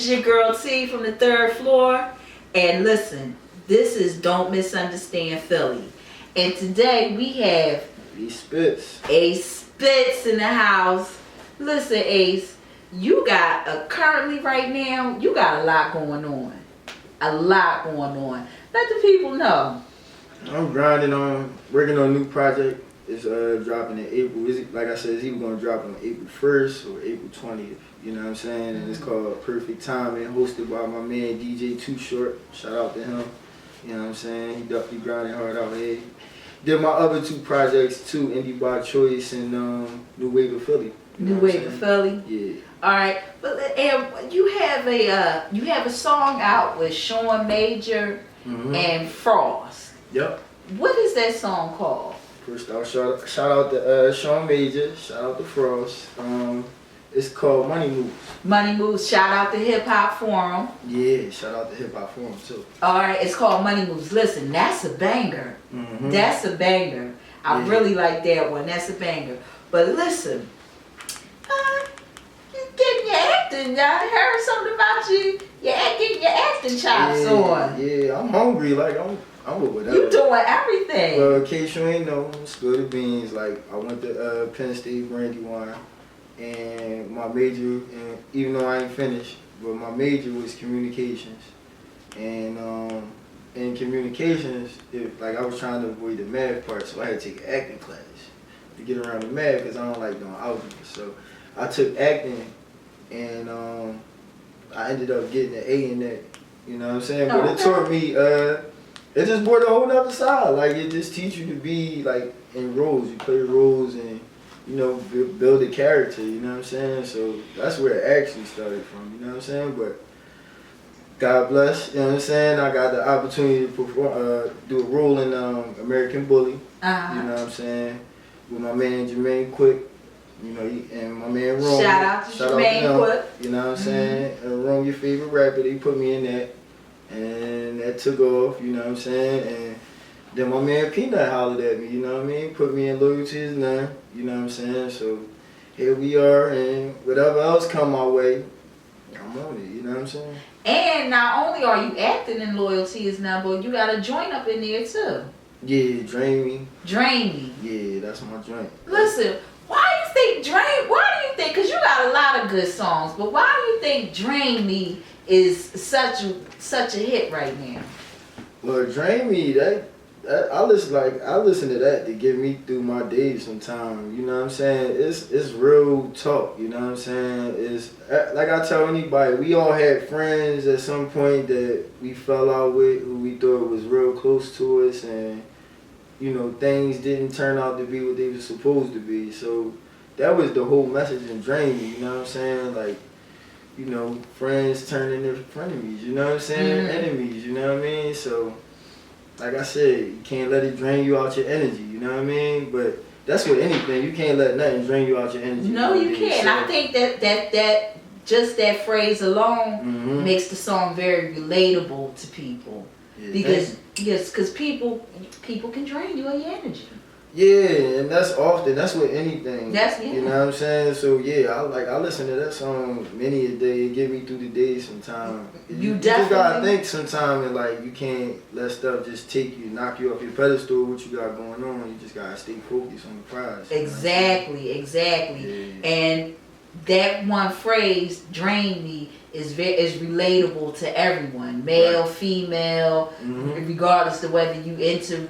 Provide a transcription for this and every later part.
is your girl T from the 3rd floor. And listen, this is Don't Misunderstand Philly. And today we have SPITZ. a SPITZ in the house. Listen, Ace, you got currently right now, you got a lot going on. A lot going on. Let the people know. I'm grinding on, working on a new project. It's dropping in April. Like I said, it's either going to drop on April 1st or April 20th. You know what I'm saying? And it's called Perfect Timing, hosted by my man DJ Too Short. Shout out to him. You know what I'm saying? He definitely grinding hard out here. Did my other 2 projects too, Indie by Choice and New Wave of Philly. New Wave of Philly. Yeah. All right, but you have a song out with Sean Major and Frost. Yep. What is that song called? First off, shout out to Sean Major, shout out to Frost. It's called Money Moves. Money Moves. Shout out to Hip Hop Forum. Yeah, shout out to Hip Hop Forum too. All right, it's called Money Moves. Listen, that's a banger. That's a banger. I really like that one. That's a banger. But listen, you getting your acting. I heard something about you. You're getting your acting chops on. Yeah, I'm hungry. Like I'm with whatever. You doing everything. Well, in case you ain't know, spill the beans. Like I went to Penn State Brandywine, and my major, and even though I ain't finished, but my major was communications, and in communications, like I was trying to avoid the math part, so I had to take an acting class to get around the math because I don't like doing algebra. So I took acting, and I ended up getting an A in that. You know what I'm saying? But it taught me. It just brought a whole other side. Like it just teach you to be like in roles. You play roles and build a character. You know what I'm saying? So that's where it actually started from. You know what I'm saying? But God bless. You know what I'm saying? I got the opportunity to perform, do a role in American Bully. You know what I'm saying? With my man Jermaine Quick. You know, and my man Rome. Shout out to Jermaine Quick. You know what I'm saying? And Rome, your favorite rapper, they put me in that. And that took off, you know what I'm saying? And then my man Peanut hollered at me, you know what I mean? Put me in Loyal to His Name, you know what I'm saying? So here we are, and whatever else come my way, I'm on it, you know what I'm saying? And not only are you acting in Loyalty Is None, but you got a joint up in there too. Yeah, Drain Me. Drain Me. Yeah, that's my joint. Listen, why do you think, because you got a lot of good songs, but why do you think Drain Me is such a hit right now? Well, Drain Me, I listen to that to get me through my days sometimes. You know what I'm saying? It's real talk. You know what I'm saying? It's like I tell anybody, we all had friends at some point that we fell out with, who we thought was real close to us, and things didn't turn out to be what they were supposed to be. So that was the whole message in Drain Me. You know what I'm saying? Like, friends turning into frenemies, you know what I'm saying? Enemies, you know what I mean? So, like I said, you can't let it drain you out your energy, you know what I mean? But that's with anything. You can't let nothing drain you out your energy. No, you can't. So, I think that just that phrase alone makes the song very relatable to people. Yeah, because people can drain you of your energy. Yeah, and that's with anything. You know what I'm saying? So yeah, I listen to that song many a day. It get me through the day sometimes. You just gotta think sometimes, and like you can't let stuff just knock you off your pedestal. What you got going on? You just gotta stay focused on the prize. Exactly. Yeah. And that one phrase, "Drain Me," is relatable to everyone, male, female, regardless of whether you into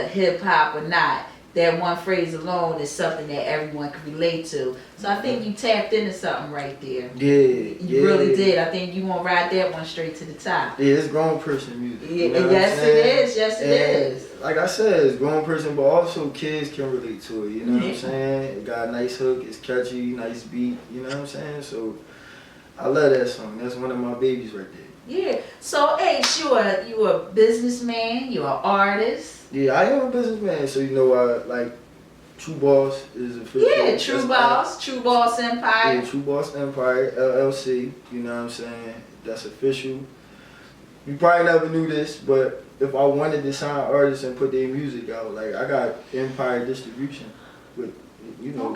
hip hop or not. That one phrase alone is something that everyone can relate to. So I think you tapped into something right there. Yeah. You really did. I think you gonna ride that one straight to the top. Yeah, it's grown person music. Yeah, yes it is. Yes it is. Like I said, it's grown person, but also kids can relate to it. You know what I'm saying? It got a nice hook. It's catchy, nice beat. You know what I'm saying? So I love that song. That's one of my babies right there. Yeah. So, Ace, you a businessman. You're an artist. Yeah, I am a businessman. So like True Boss is official. Yeah, True Boss Empire. Yeah, True Boss Empire LLC. You know what I'm saying? That's official. You probably never knew this, but if I wanted to sign artists and put their music out, like I got Empire Distribution with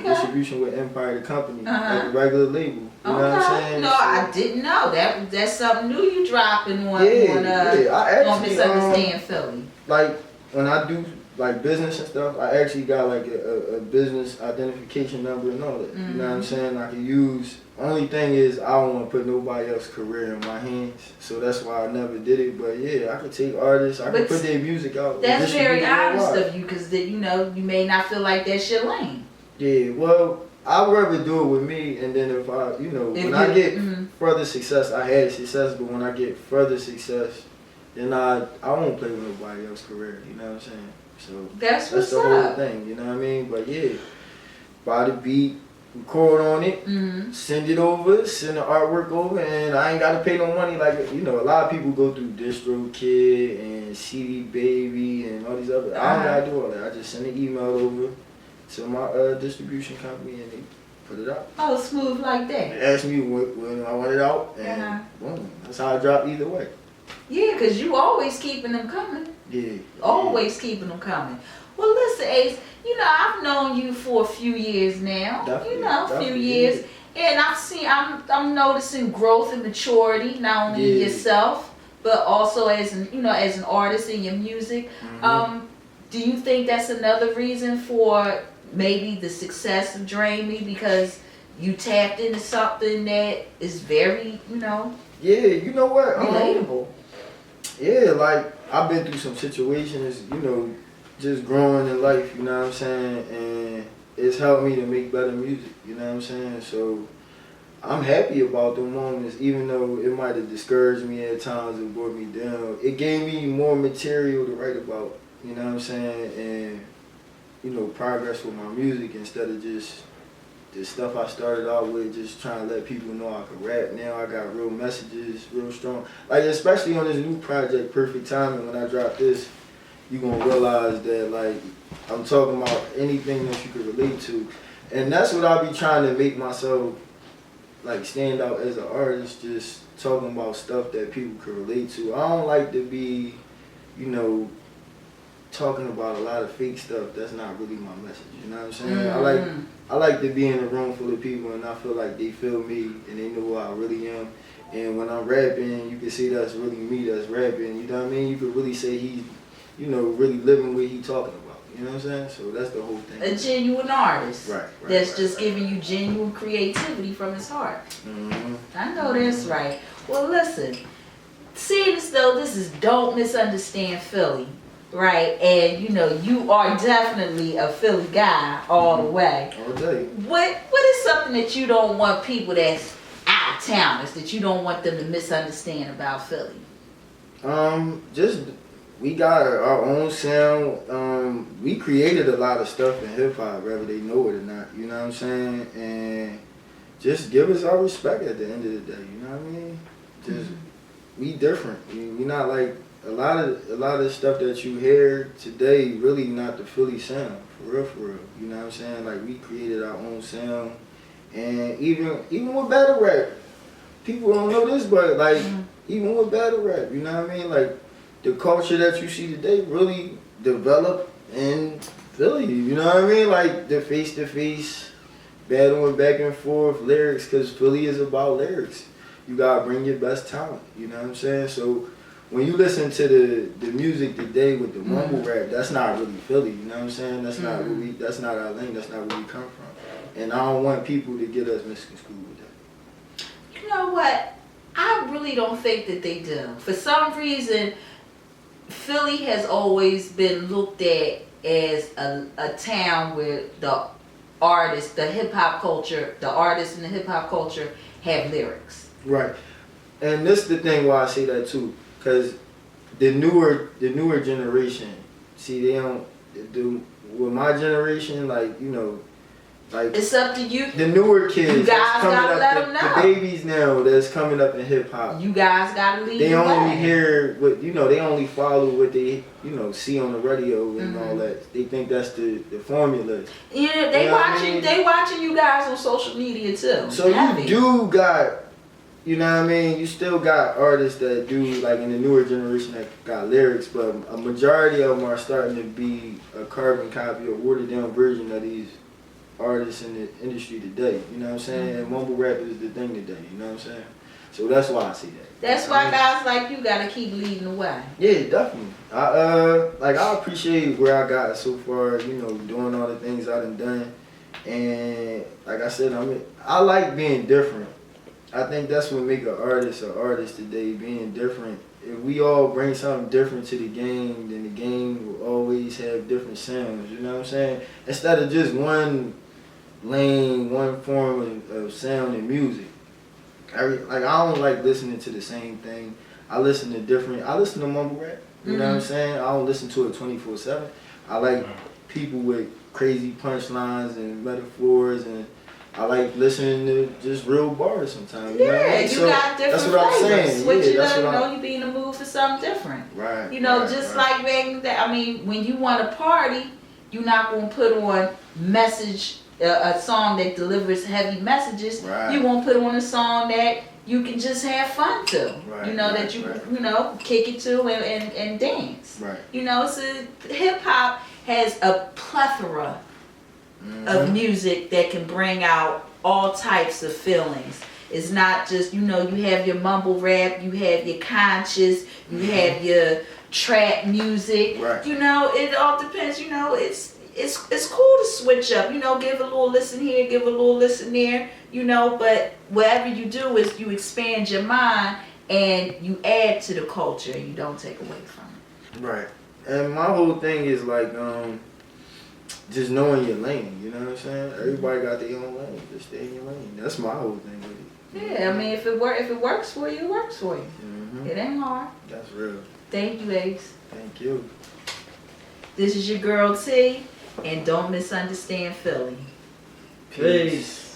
distribution with Empire the company, like a regular label. You know what I'm saying? No, so, I didn't know that's something new you dropping on I on actually Misunderstand Philly. like when I do like business and stuff, I actually got like a business identification number and all that. You know what I'm saying? I can use. Only thing is I don't want to put nobody else's career in my hands, so that's why I never did it. But yeah, I could take artists, I could put their music out. That's very honest of you, because you may not feel like that's your lane. Yeah, well, I'd rather do it with me, and then if I, when I get further success, I had success, but when I get further success, then I won't play with nobody else's career. You know what I'm saying? So that's the whole thing. You know what I mean? But yeah, buy the beat, record on it, send it over, send the artwork over, and I ain't gotta pay no money. Like a lot of people go through DistroKid and CD Baby and all these other. I don't gotta do all that. I just send an email over to my distribution company and they put it out. Oh, smooth like that. They asked me when I want it out, and boom, that's how I drop either way. Yeah, because you always keeping them coming. Yeah. Always keeping them coming. Well, listen, Ace, I've known you for a few years now. Definitely, A few years. And I'm noticing growth and maturity, not only in yourself, but also as an artist in your music. Do you think that's another reason for maybe the success of Drain Me, because you tapped into something that is very, Yeah, you know what? relatable? Yeah, like I've been through some situations, just growing in life, you know what I'm saying? And it's helped me to make better music, you know what I'm saying? So I'm happy about the moments, even though it might have discouraged me at times and brought me down. It gave me more material to write about, you know what I'm saying? And, progress with my music instead of just the stuff I started out with, just trying to let people know I could rap. Now I got real messages, real strong. Like, especially on this new project, Perfect Timing, when I drop this, you're going to realize that, like, I'm talking about anything that you could relate to. And that's what I be trying to make myself, like, stand out as an artist, just talking about stuff that people could relate to. I don't like to be, talking about a lot of fake stuff. That's not really my message, you know what I'm saying? I like to be in a room full of people and I feel like they feel me and they know who I really am. And when I'm rapping, you can see that's really me that's rapping, you know what I mean? You could really say he's, really living what he's talking about, you know what I'm saying? So that's the whole thing. A genuine artist. Right. That's just giving you genuine creativity from his heart. I know that's right. Well, listen, seeing as though this is Don't Misunderstand Philly, right? And you are definitely a Philly guy all the way. All day. What is something that you don't want people that's out of towners, that you don't want them to misunderstand about Philly? Just we got our own sound. We created a lot of stuff in hip hop, whether they know it or not. You know what I'm saying? And just give us our respect at the end of the day. You know what I mean? Just we different. We not like a lot of stuff that you hear today. Really not the Philly sound, for real. You know what I'm saying? Like we created our own sound, and even with battle rap, people don't know this, but like even with battle rap, you know what I mean? Like the culture that you see today really developed in Philly. You know what I mean? Like the face-to-face battling back and forth lyrics, because Philly is about lyrics. You gotta bring your best talent. You know what I'm saying? So when you listen to the music today with the mumble rap, that's not really Philly, you know what I'm saying? That's not that's not our lane, that's not where we come from. And I don't want people to get us misconstrued with that. You know what? I really don't think that they do. For some reason, Philly has always been looked at as a town where the artists, the hip-hop culture, the artists in the hip-hop culture have lyrics. Right. And this is the thing why I say that too. Because the newer generation, see, they don't do with my generation, like like it's up to you. The newer kids, you guys gotta let them know. The babies now that's coming up in hip hop. You guys gotta lead. They only hear what they only follow what they see on the radio and all that. They think that's the formula. Yeah, they watching. They watching you guys on social media too. So you do got. You know what I mean? You still got artists that do, like in the newer generation, that got lyrics, but a majority of them are starting to be a carbon copy or watered down version of these artists in the industry today. You know what I'm saying? And mumble rap is the thing today. You know what I'm saying? So that's why I see that. That's why guys like you gotta keep leading the way. Yeah, definitely. I appreciate where I got so far. You know, doing all the things I done, and like I said, I like being different. I think that's what make an artist today, being different. If we all bring something different to the game, then the game will always have different sounds. You know what I'm saying? Instead of just one lane, one form of sound and music. I don't like listening to the same thing. I listen to mumble rap. You know what I'm saying? I don't listen to it 24/7. I like people with crazy punchlines and metaphors, and I like listening to just real bars sometimes. You know? Got different that's what flavors. I'm saying. Switch it that's up, what you be in the mood for something different. Right. Like back in the day, I mean, when you want to party, you're not going to put on a song that delivers heavy messages. Right. You won't put on a song that you can just have fun to. Right. Kick it to and dance. Right. Hip hop has a plethora of music that can bring out all types of feelings. It's not just, you have your mumble rap, you have your conscious, you have your trap music. Right. It all depends. It's cool to switch up. Give a little listen here, give a little listen there. But whatever you do is you expand your mind and you add to the culture. You don't take away from it. Right. And my whole thing is like just knowing your lane. You know what I'm saying? Everybody got their own lane. Just stay in your lane. That's my whole thing with it. Yeah, I mean, if it works for you, it works for you. Mm-hmm. It ain't hard. That's real. Thank you, Ace. Thank you. This is your girl T, and don't misunderstand Philly. Peace.